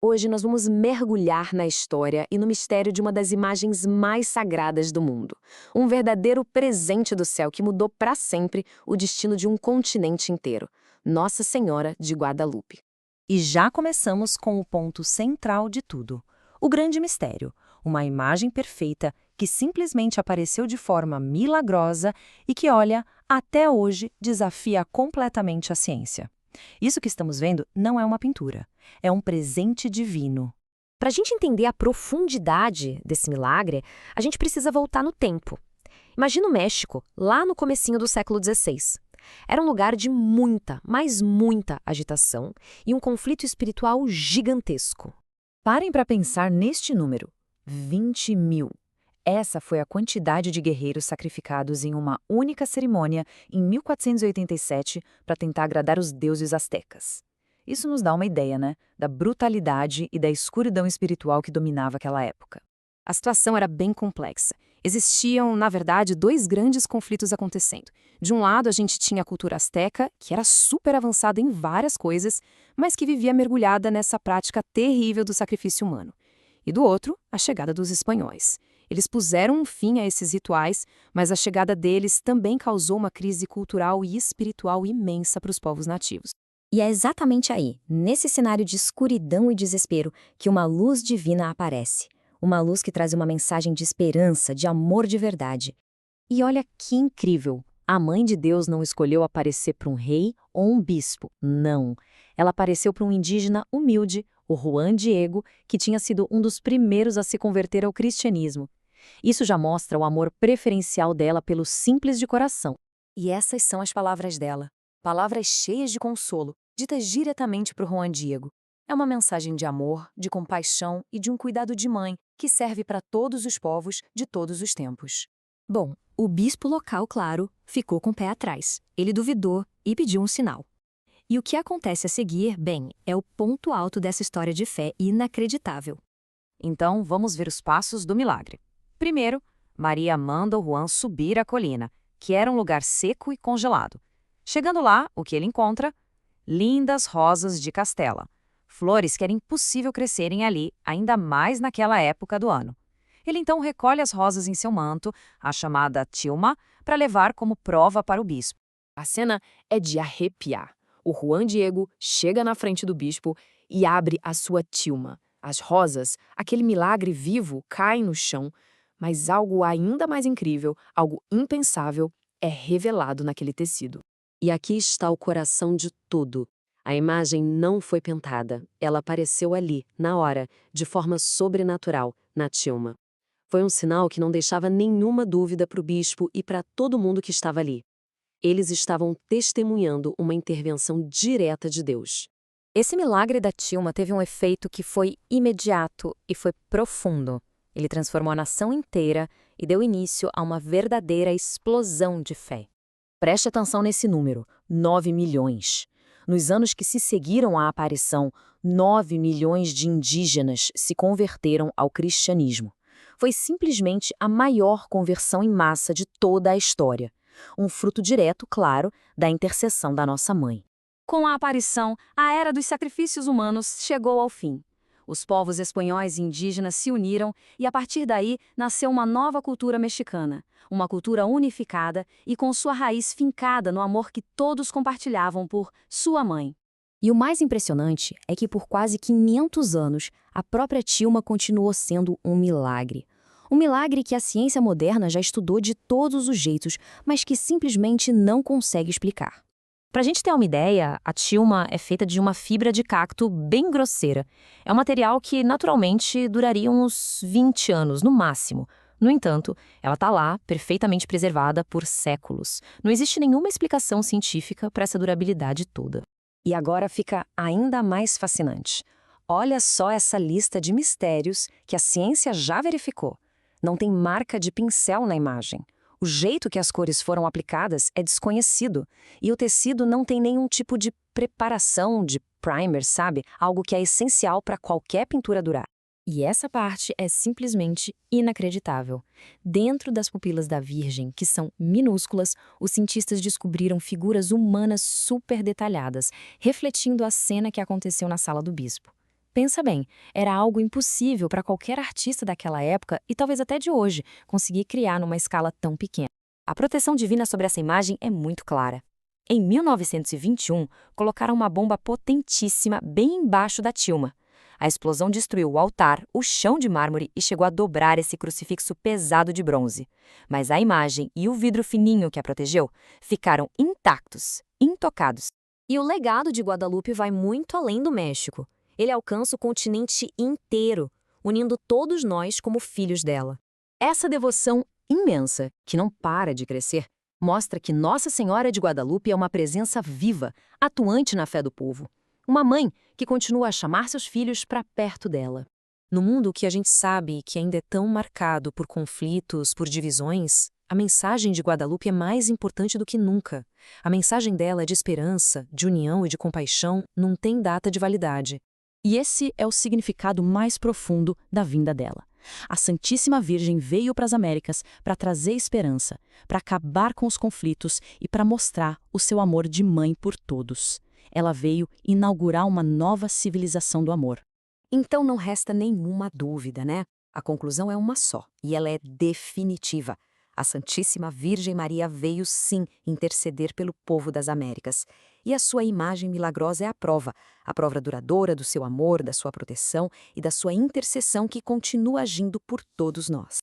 Hoje nós vamos mergulhar na história e no mistério de uma das imagens mais sagradas do mundo. Um verdadeiro presente do céu que mudou para sempre o destino de um continente inteiro. Nossa Senhora de Guadalupe. E já começamos com o ponto central de tudo: o grande mistério, uma imagem perfeita que simplesmente apareceu de forma milagrosa e que, olha, até hoje desafia completamente a ciência. Isso que estamos vendo não é uma pintura, é um presente divino. Para a gente entender a profundidade desse milagre, a gente precisa voltar no tempo. Imagina o México, lá no comecinho do século XVI. Era um lugar de muita, mas muita agitação e um conflito espiritual gigantesco. Parem para pensar neste número: 20 mil. Essa foi a quantidade de guerreiros sacrificados em uma única cerimônia em 1487 para tentar agradar os deuses astecas. Isso nos dá uma ideia, né, da brutalidade e da escuridão espiritual que dominava aquela época. A situação era bem complexa. Existiam, na verdade, dois grandes conflitos acontecendo. De um lado, a gente tinha a cultura asteca, que era super avançada em várias coisas, mas que vivia mergulhada nessa prática terrível do sacrifício humano. E do outro, a chegada dos espanhóis. Eles puseram um fim a esses rituais, mas a chegada deles também causou uma crise cultural e espiritual imensa para os povos nativos. E é exatamente aí, nesse cenário de escuridão e desespero, que uma luz divina aparece. Uma luz que traz uma mensagem de esperança, de amor de verdade. E olha que incrível! A Mãe de Deus não escolheu aparecer para um rei ou um bispo, não. Ela apareceu para um indígena humilde, o Juan Diego, que tinha sido um dos primeiros a se converter ao cristianismo. Isso já mostra o amor preferencial dela pelo simples de coração. E essas são as palavras dela. Palavras cheias de consolo, ditas diretamente para o Juan Diego. É uma mensagem de amor, de compaixão e de um cuidado de mãe que serve para todos os povos de todos os tempos. Bom, o bispo local, claro, ficou com o pé atrás. Ele duvidou e pediu um sinal. E o que acontece a seguir, bem, é o ponto alto dessa história de fé inacreditável. Então, vamos ver os passos do milagre. Primeiro, Maria manda o Juan subir a colina, que era um lugar seco e congelado. Chegando lá, o que ele encontra? Lindas rosas de castela. Flores que era impossível crescerem ali, ainda mais naquela época do ano. Ele então recolhe as rosas em seu manto, a chamada tilma, para levar como prova para o bispo. A cena é de arrepiar. O Juan Diego chega na frente do bispo e abre a sua tilma. As rosas, aquele milagre vivo, caem no chão, mas algo ainda mais incrível, algo impensável, é revelado naquele tecido. E aqui está o coração de tudo. A imagem não foi pintada, ela apareceu ali, na hora, de forma sobrenatural, na tilma. Foi um sinal que não deixava nenhuma dúvida para o bispo e para todo mundo que estava ali. Eles estavam testemunhando uma intervenção direta de Deus. Esse milagre da tilma teve um efeito que foi imediato e foi profundo. Ele transformou a nação inteira e deu início a uma verdadeira explosão de fé. Preste atenção nesse número, 9 milhões. Nos anos que se seguiram à aparição, 9 milhões de indígenas se converteram ao cristianismo. Foi simplesmente a maior conversão em massa de toda a história. Um fruto direto, claro, da intercessão da nossa mãe. Com a aparição, a era dos sacrifícios humanos chegou ao fim. Os povos espanhóis e indígenas se uniram e, a partir daí, nasceu uma nova cultura mexicana. Uma cultura unificada e com sua raiz fincada no amor que todos compartilhavam por sua mãe. E o mais impressionante é que por quase 500 anos, a própria tilma continuou sendo um milagre. Um milagre que a ciência moderna já estudou de todos os jeitos, mas que simplesmente não consegue explicar. Para a gente ter uma ideia, a tilma é feita de uma fibra de cacto bem grosseira. É um material que, naturalmente, duraria uns 20 anos, no máximo. No entanto, ela está lá, perfeitamente preservada por séculos. Não existe nenhuma explicação científica para essa durabilidade toda. E agora fica ainda mais fascinante. Olha só essa lista de mistérios que a ciência já verificou. Não tem marca de pincel na imagem. O jeito que as cores foram aplicadas é desconhecido. E o tecido não tem nenhum tipo de preparação, de primer, sabe? Algo que é essencial para qualquer pintura durar. E essa parte é simplesmente inacreditável. Dentro das pupilas da Virgem, que são minúsculas, os cientistas descobriram figuras humanas super detalhadas, refletindo a cena que aconteceu na sala do bispo. Pensa bem, era algo impossível para qualquer artista daquela época e talvez até de hoje conseguir criar numa escala tão pequena. A proteção divina sobre essa imagem é muito clara. Em 1921, colocaram uma bomba potentíssima bem embaixo da tilma. A explosão destruiu o altar, o chão de mármore e chegou a dobrar esse crucifixo pesado de bronze. Mas a imagem e o vidro fininho que a protegeu ficaram intactos, intocados. E o legado de Guadalupe vai muito além do México. Ele alcança o continente inteiro, unindo todos nós como filhos dela. Essa devoção imensa, que não para de crescer, mostra que Nossa Senhora de Guadalupe é uma presença viva, atuante na fé do povo. Uma mãe que continua a chamar seus filhos para perto dela. No mundo que a gente sabe que ainda é tão marcado por conflitos, por divisões, a mensagem de Guadalupe é mais importante do que nunca. A mensagem dela de esperança, de união e de compaixão não tem data de validade. E esse é o significado mais profundo da vinda dela. A Santíssima Virgem veio para as Américas para trazer esperança, para acabar com os conflitos e para mostrar o seu amor de mãe por todos. Ela veio inaugurar uma nova civilização do amor. Então não resta nenhuma dúvida, né? A conclusão é uma só, e ela é definitiva. A Santíssima Virgem Maria veio sim interceder pelo povo das Américas. E a sua imagem milagrosa é a prova duradoura do seu amor, da sua proteção e da sua intercessão que continua agindo por todos nós.